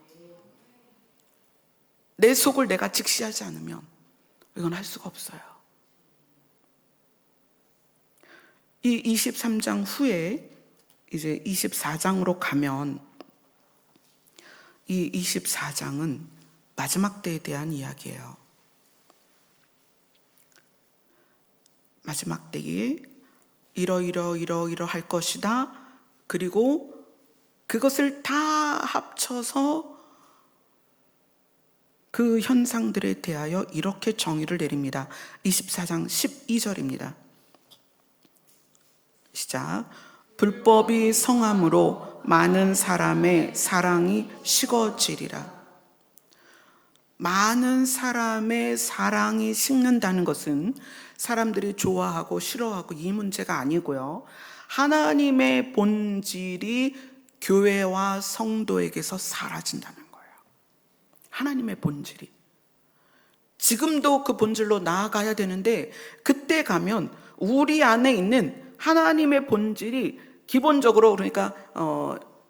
내 속을 내가 직시하지 않으면 이건 할 수가 없어요. 이 23장 후에 이제 24장으로 가면, 이 24장은 마지막 때에 대한 이야기예요. 마지막 때에 이러할 것이다. 그리고 그것을 다 합쳐서 그 현상들에 대하여 이렇게 정의를 내립니다. 24장 12절입니다. 시작. 불법이 성함으로 많은 사람의 사랑이 식어지리라. 많은 사람의 사랑이 식는다는 것은 사람들이 좋아하고 싫어하고 이 문제가 아니고요. 하나님의 본질이 교회와 성도에게서 사라진다는 거예요. 하나님의 본질이. 지금도 그 본질로 나아가야 되는데, 그때 가면 우리 안에 있는 하나님의 본질이 기본적으로, 그러니까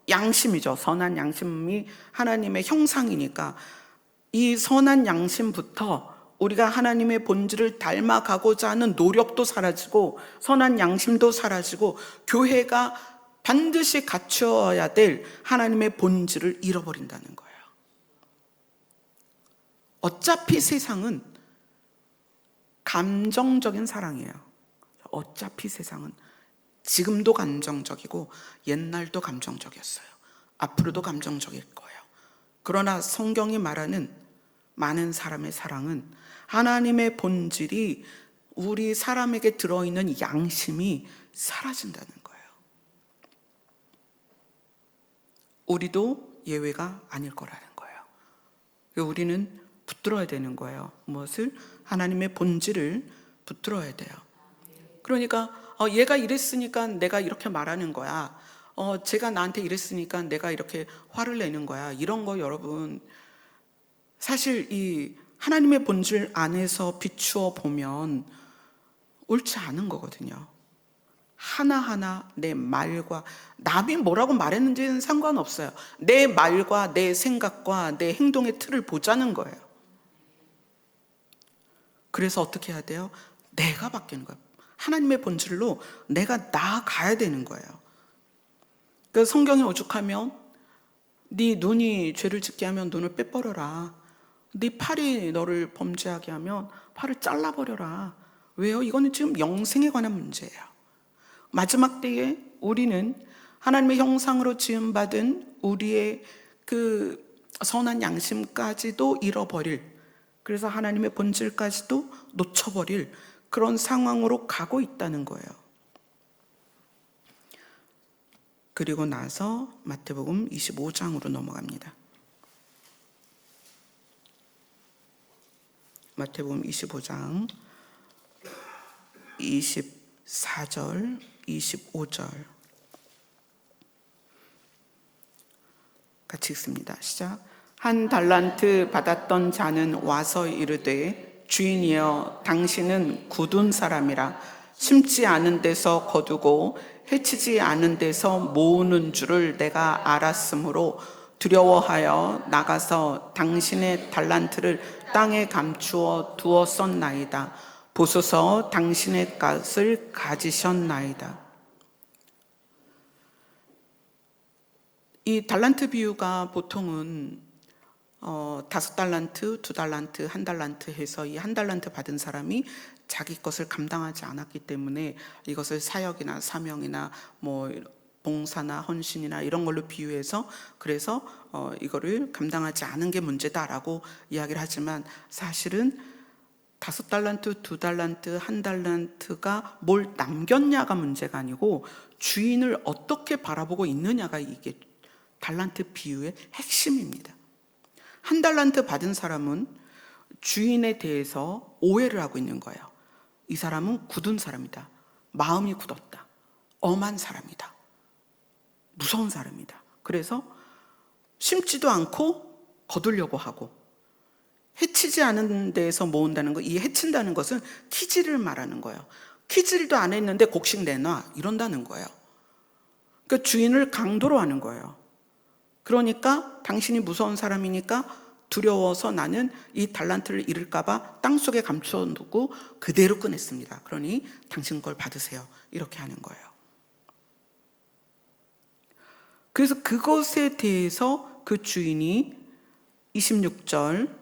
양심이죠. 선한 양심이 하나님의 형상이니까 이 선한 양심부터 우리가 하나님의 본질을 닮아가고자 하는 노력도 사라지고 선한 양심도 사라지고 교회가 반드시 갖추어야 될 하나님의 본질을 잃어버린다는 거예요. 어차피 세상은 감정적인 사랑이에요. 어차피 세상은 지금도 감정적이고 옛날도 감정적이었어요. 앞으로도 감정적일 거예요. 그러나 성경이 말하는 많은 사람의 사랑은 하나님의 본질이, 우리 사람에게 들어있는 양심이 사라진다는 거예요. 우리도 예외가 아닐 거라는 거예요. 우리는 붙들어야 되는 거예요. 무엇을? 하나님의 본질을 붙들어야 돼요. 그러니까 얘가 이랬으니까 내가 이렇게 말하는 거야. 제가 나한테 이랬으니까 내가 이렇게 화를 내는 거야. 이런 거 여러분, 사실 이 하나님의 본질 안에서 비추어 보면 옳지 않은 거거든요. 하나하나 내 말과, 남이 뭐라고 말했는지는 상관없어요. 내 말과 내 생각과 내 행동의 틀을 보자는 거예요. 그래서 어떻게 해야 돼요? 내가 바뀌는 거예요. 하나님의 본질로 내가 나아가야 되는 거예요. 그러니까 성경이 오죽하면 네 눈이 죄를 짓게 하면 눈을 빼버려라. 네 팔이 너를 범죄하게 하면 팔을 잘라버려라. 왜요? 이거는 지금 영생에 관한 문제예요. 마지막 때에 우리는 하나님의 형상으로 지음받은 우리의 그 선한 양심까지도 잃어버릴, 그래서 하나님의 본질까지도 놓쳐버릴 그런 상황으로 가고 있다는 거예요. 그리고 나서 마태복음 25장으로 넘어갑니다. 마태복음 25장 24절, 25절 같이 읽습니다. 시작. 한 달란트 받았던 자는 와서 이르되 주인이여 당신은 굳은 사람이라 심지 않은 데서 거두고 해치지 않은 데서 모으는 줄을 내가 알았으므로 두려워하여 나가서 당신의 달란트를 땅에 감추어 두었었나이다. 보소서 당신의 것을 가지셨나이다. 이 달란트 비유가 보통은 5달란트, 2달란트, 1달란트 해서 이 1달란트 받은 사람이 자기 것을 감당하지 않았기 때문에 이것을 사역이나 사명이나 뭐 봉사나 헌신이나 이런 걸로 비유해서 그래서 이거를 감당하지 않은 게 문제다라고 이야기를 하지만 사실은 5달란트, 2달란트, 1달란트가 뭘 남겼냐가 문제가 아니고 주인을 어떻게 바라보고 있느냐가 이게 달란트 비유의 핵심입니다. 1달란트 받은 사람은 주인에 대해서 오해를 하고 있는 거예요. 이 사람은 굳은 사람이다. 마음이 굳었다. 엄한 사람이다. 무서운 사람이다. 그래서 심지도 않고 거두려고 하고 해치지 않은 데에서 모은다는 거, 이 해친다는 것은 키질을 말하는 거예요. 키질도 안 했는데 곡식 내놔 이런다는 거예요. 그러니까 주인을 강도로 하는 거예요. 그러니까 당신이 무서운 사람이니까 두려워서 나는 이 달란트를 잃을까 봐 땅속에 감춰두고 그대로 꺼냈습니다. 그러니 당신 걸 받으세요. 이렇게 하는 거예요. 그래서 그것에 대해서 그 주인이 26절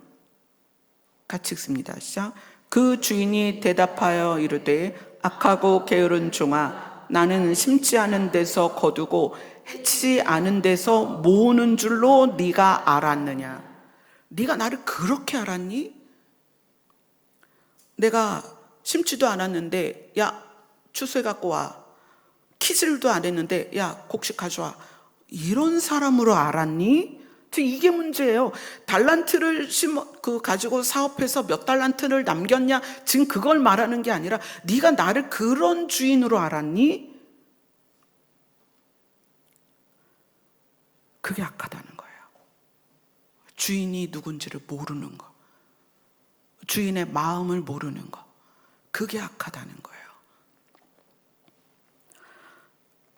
같이 읽습니다. 시작. 그 주인이 대답하여 이르되 악하고 게으른 종아, 나는 심지 않은 데서 거두고 해치지 않은 데서 모으는 줄로 네가 알았느냐? 네가 나를 그렇게 알았니? 내가 심지도 않았는데 야 추수해 갖고 와. 키질도 안 했는데 야 곡식 가져와. 이런 사람으로 알았니? 이게 문제예요. 달란트를 가지고 사업해서 몇 달란트를 남겼냐? 지금 그걸 말하는 게 아니라 네가 나를 그런 주인으로 알았니? 그게 악하다는 거예요. 주인이 누군지를 모르는 거. 주인의 마음을 모르는 거. 그게 악하다는 거예요.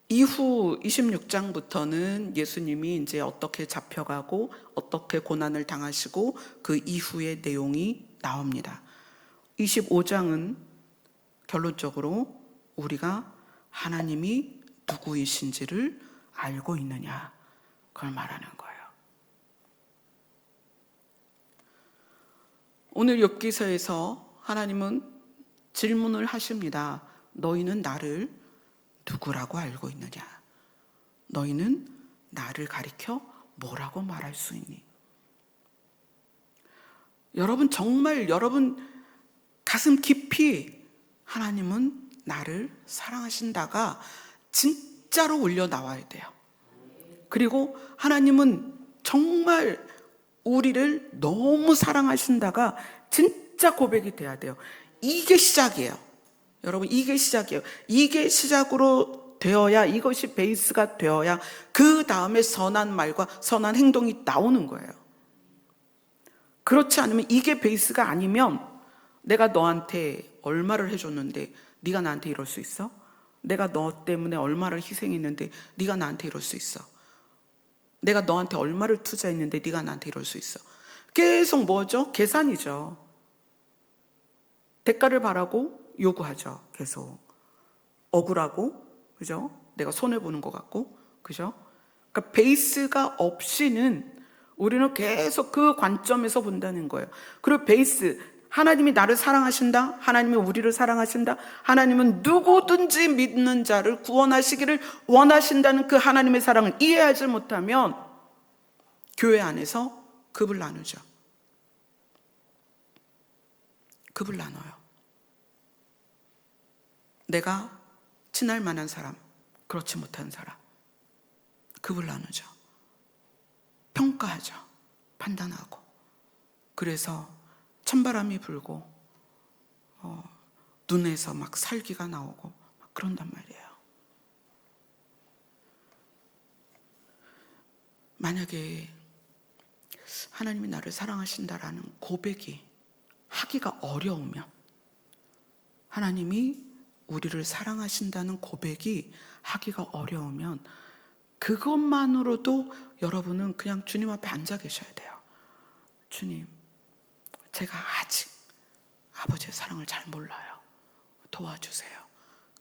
이후 26장부터는 예수님이 이제 어떻게 잡혀가고 어떻게 고난을 당하시고 그 이후의 내용이 나옵니다. 25장은 결론적으로 우리가 하나님이 누구이신지를 알고 있느냐 그걸 말하는 거예요. 오늘 욥기서에서 하나님은 질문을 하십니다. 너희는 나를 누구라고 알고 있느냐? 너희는 나를 가리켜 뭐라고 말할 수 있니? 여러분 정말 여러분 가슴 깊이 하나님은 나를 사랑하신다가 진짜로 올려 나와야 돼요. 그리고 하나님은 정말 우리를 너무 사랑하신다가 진짜 고백이 돼야 돼요. 이게 시작이에요. 여러분 이게 시작이에요. 이게 시작으로 되어야 이것이 베이스가 되어야 그 다음에 선한 말과 선한 행동이 나오는 거예요. 그렇지 않으면 이게 베이스가 아니면 내가 너한테 얼마를 해줬는데 네가 나한테 이럴 수 있어? 내가 너 때문에 얼마를 희생했는데 네가 나한테 이럴 수 있어? 내가 너한테 얼마를 투자했는데 네가 나한테 이럴 수 있어? 계속 뭐죠? 계산이죠. 대가를 바라고 요구하죠. 계속 억울하고, 그죠? 내가 손해 보는 것 같고, 그죠? 그러니까 베이스가 없이는 우리는 계속 그 관점에서 본다는 거예요. 그리고 베이스, 하나님이 나를 사랑하신다. 하나님이 우리를 사랑하신다. 하나님은 누구든지 믿는 자를 구원하시기를 원하신다는 그 하나님의 사랑을 이해하지 못하면 교회 안에서 급을 나누죠. 급을 나눠요. 내가 친할 만한 사람, 그렇지 못한 사람, 급을 나누죠. 평가하죠. 판단하고. 그래서 찬바람이 불고 눈에서 막 살기가 나오고 막 그런단 말이에요. 만약에 하나님이 나를 사랑하신다라는 고백이 하기가 어려우면, 하나님이 우리를 사랑하신다는 고백이 하기가 어려우면 그것만으로도 여러분은 그냥 주님 앞에 앉아 계셔야 돼요. 주님, 제가 아직 아버지의 사랑을 잘 몰라요. 도와주세요.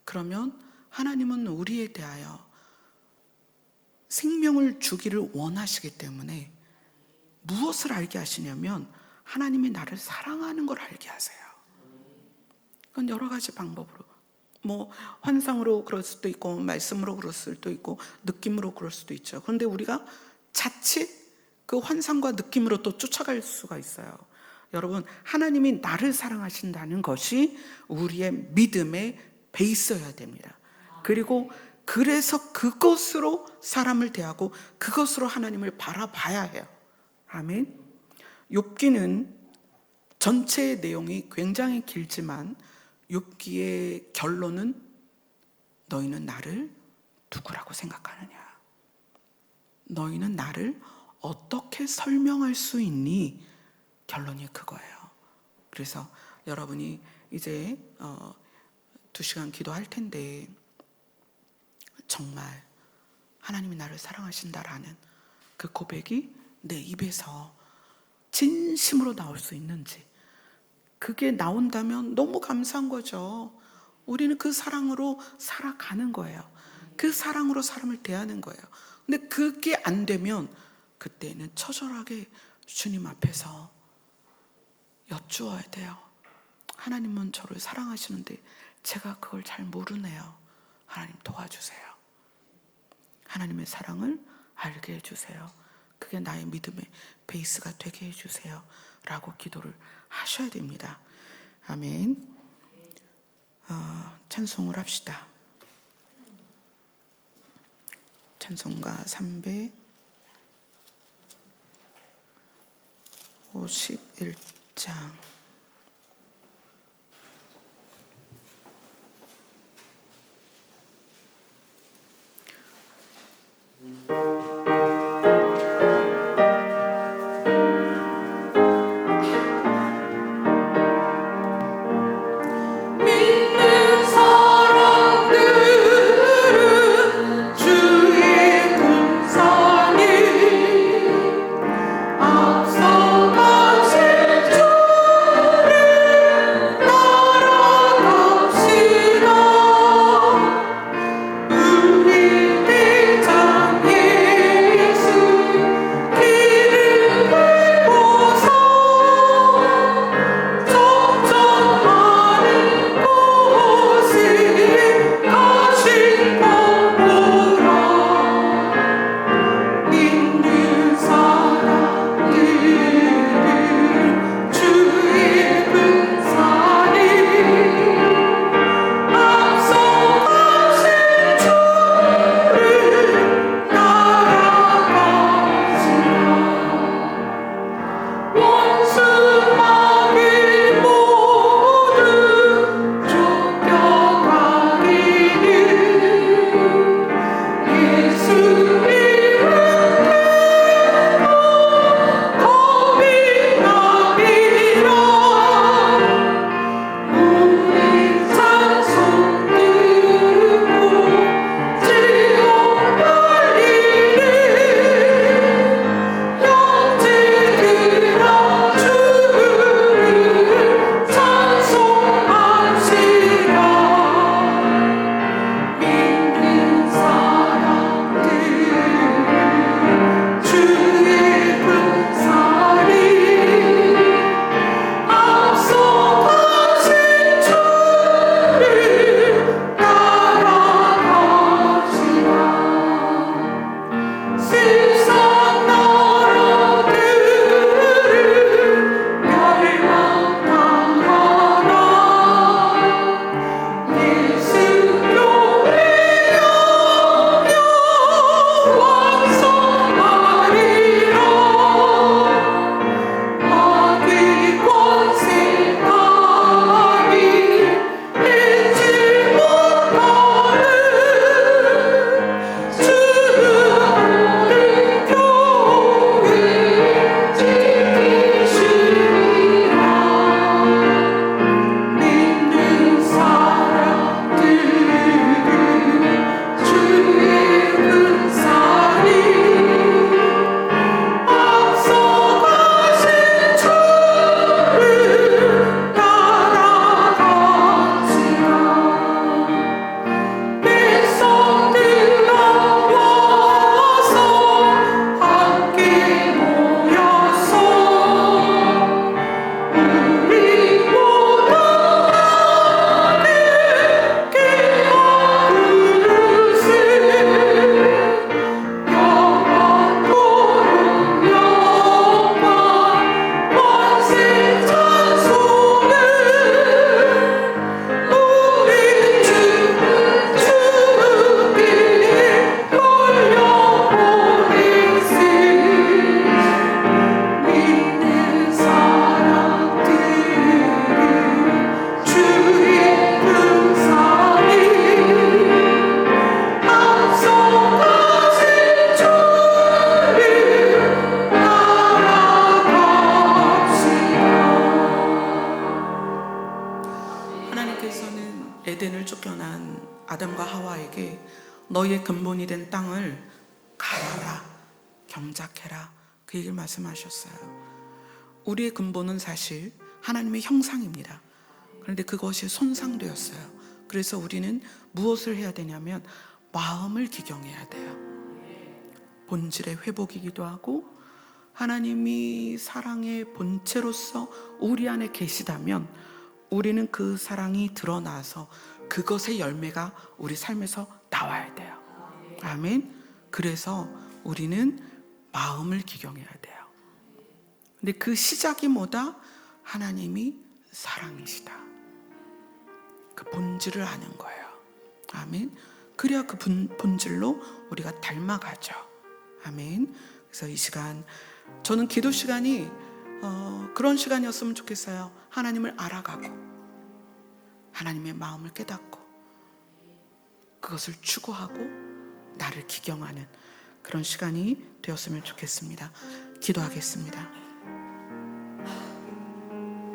그러면 하나님은 우리에 대하여 생명을 주기를 원하시기 때문에 무엇을 알게 하시냐면 하나님이 나를 사랑하는 걸 알게 하세요. 그건 여러 가지 방법으로, 환상으로 그럴 수도 있고, 말씀으로 그럴 수도 있고, 느낌으로 그럴 수도 있죠. 그런데 우리가 자칫 그 환상과 느낌으로 또 쫓아갈 수가 있어요. 여러분, 하나님이 나를 사랑하신다는 것이 우리의 믿음의 베이스여야 됩니다. 그리고 그래서 그것으로 사람을 대하고 그것으로 하나님을 바라봐야 해요. 아멘. 욥기는 전체의 내용이 굉장히 길지만 욥기의 결론은 너희는 나를 누구라고 생각하느냐? 너희는 나를 어떻게 설명할 수 있니? 결론이 그거예요. 그래서 여러분이 이제 2시간 기도할 텐데 정말 하나님이 나를 사랑하신다라는 그 고백이 내 입에서 진심으로 나올 수 있는지, 그게 나온다면 너무 감사한 거죠. 우리는 그 사랑으로 살아가는 거예요. 그 사랑으로 사람을 대하는 거예요. 근데 그게 안 되면 그때는 처절하게 주님 앞에서 여쭈어야 돼요. 하나님은 저를 사랑하시는데 제가 그걸 잘 모르네요. 하나님 도와주세요. 하나님의 사랑을 알게 해주세요. 그게 나의 믿음의 베이스가 되게 해주세요. 라고 기도를 하셔야 됩니다. 아멘. 찬송을 합시다. 찬송가 351장. 앞서가실 주 하나님께서는 에덴을 쫓겨난 아담과 하와에게 너희의 근본이 된 땅을 갈아라, 경작해라, 그 얘기를 말씀하셨어요. 우리의 근본은 사실 하나님의 형상입니다. 그런데 그것이 손상되었어요. 그래서 우리는 무엇을 해야 되냐면 마음을 기경해야 돼요. 본질의 회복이기도 하고, 하나님이 사랑의 본체로서 우리 안에 계시다면 우리는 그 사랑이 드러나서 그것의 열매가 우리 삶에서 나와야 돼요. 아멘. 그래서 우리는 마음을 기경해야 돼요. 근데 그 시작이 뭐다? 하나님이 사랑이시다. 그 본질을 아는 거예요. 아멘. 그래야 그 본질로 우리가 닮아가죠. 아멘. 그래서 이 시간, 저는 기도 시간이 그런 시간이었으면 좋겠어요. 하나님을 알아가고 하나님의 마음을 깨닫고 그것을 추구하고 나를 기경하는 그런 시간이 되었으면 좋겠습니다. 기도하겠습니다.